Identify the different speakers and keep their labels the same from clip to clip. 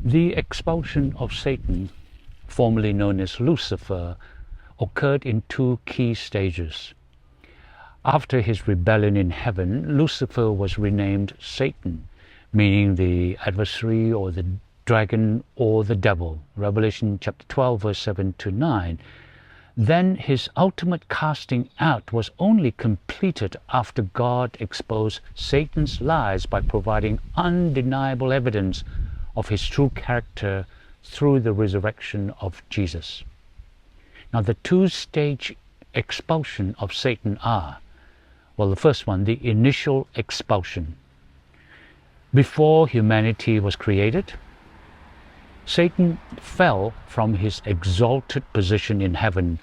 Speaker 1: The expulsion of Satan, formerly known as Lucifer, occurred in two key stages. After his rebellion in heaven, Lucifer was renamed Satan, meaning the adversary or the dragon or the devil. Revelation chapter 12, verse 7 to 9. Then his ultimate casting out was only completed after God exposed Satan's lies by providing undeniable evidence of his true character through the resurrection of Jesus. Now, the two-stage expulsion of Satan are, well, the first one, the initial expulsion. Before humanity was created, Satan fell from his exalted position in heaven.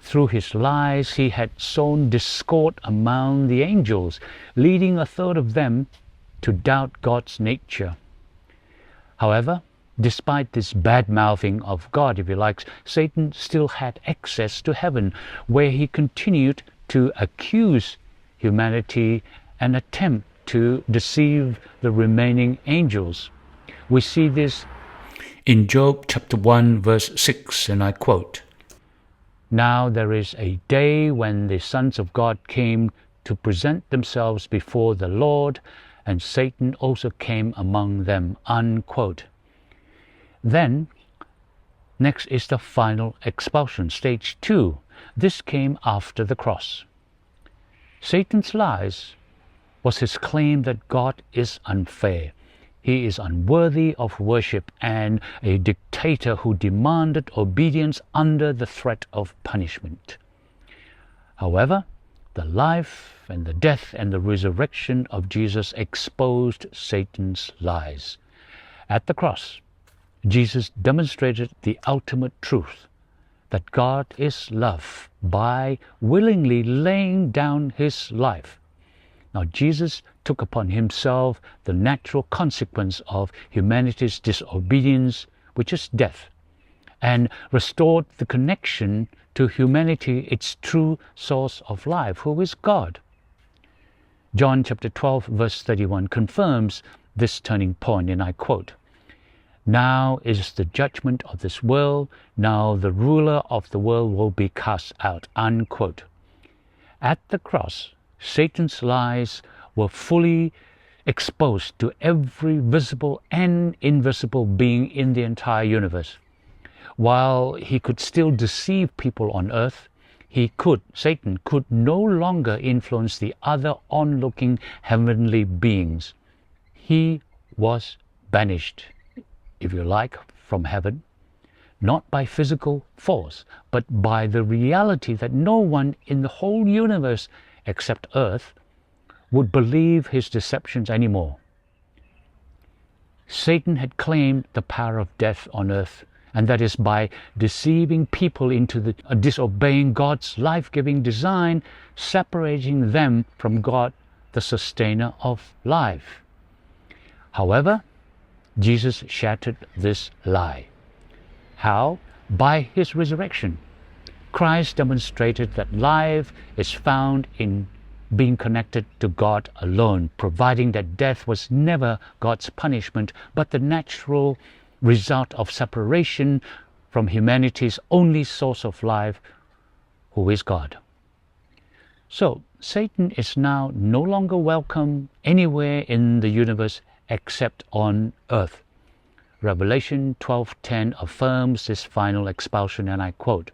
Speaker 1: Through his lies, he had sown discord among the angels, leading a third of them to doubt God's nature. However, despite this bad-mouthing of God, if you like, Satan still had access to heaven, where he continued to accuse humanity and attempt to deceive the remaining angels. We see this in Job chapter 1, verse 6, and I quote, "Now there is a day when the sons of God came to present themselves before the Lord, and Satan also came among them," unquote. Then, next is the final expulsion, stage 2. This came after the cross. Satan's lies was his claim that God is unfair. He is unworthy of worship and a dictator who demanded obedience under the threat of punishment. However, the life and the death and the resurrection of Jesus exposed Satan's lies. At the cross, Jesus demonstrated the ultimate truth, that God is love, by willingly laying down his life. Now, Jesus took upon himself the natural consequence of humanity's disobedience, which is death, and restored the connection to humanity, its true source of life, who is God. John chapter 12, verse 31 confirms this turning point, and I quote, "Now is the judgment of this world. Now the ruler of the world will be cast out," unquote. At the cross, Satan's lies were fully exposed to every visible and invisible being in the entire universe. While he could still deceive people on earth, Satan could no longer influence the other onlooking heavenly beings. He was banished, if you like, from heaven, not by physical force, but by the reality that no one in the whole universe except earth would believe his deceptions anymore. Satan had claimed the power of death on earth, and that is by deceiving people into disobeying God's life-giving design, separating them from God, the sustainer of life. However, Jesus shattered this lie. How? By his resurrection. Christ demonstrated that life is found in being connected to God alone, providing that death was never God's punishment, but the natural result of separation from humanity's only source of life, who is God. So, Satan is now no longer welcome anywhere in the universe except on earth. Revelation 12:10 affirms this final expulsion, and I quote,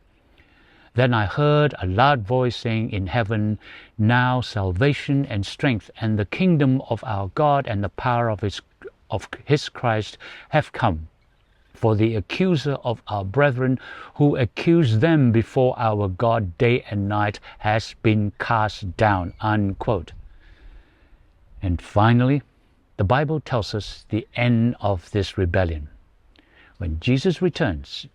Speaker 1: "Then I heard a loud voice saying in heaven, 'Now salvation and strength and the kingdom of our God and the power of his Christ have come. For the accuser of our brethren, who accused them before our God day and night, has been cast down,'" unquote. And finally, the Bible tells us the end of this rebellion. When Jesus returns,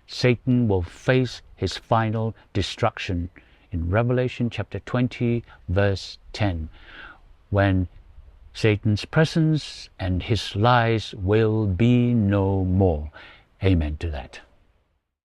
Speaker 1: Satan will face his final destruction in Revelation chapter 20, verse 10, when Satan's presence and his lies will be no more. Amen to that.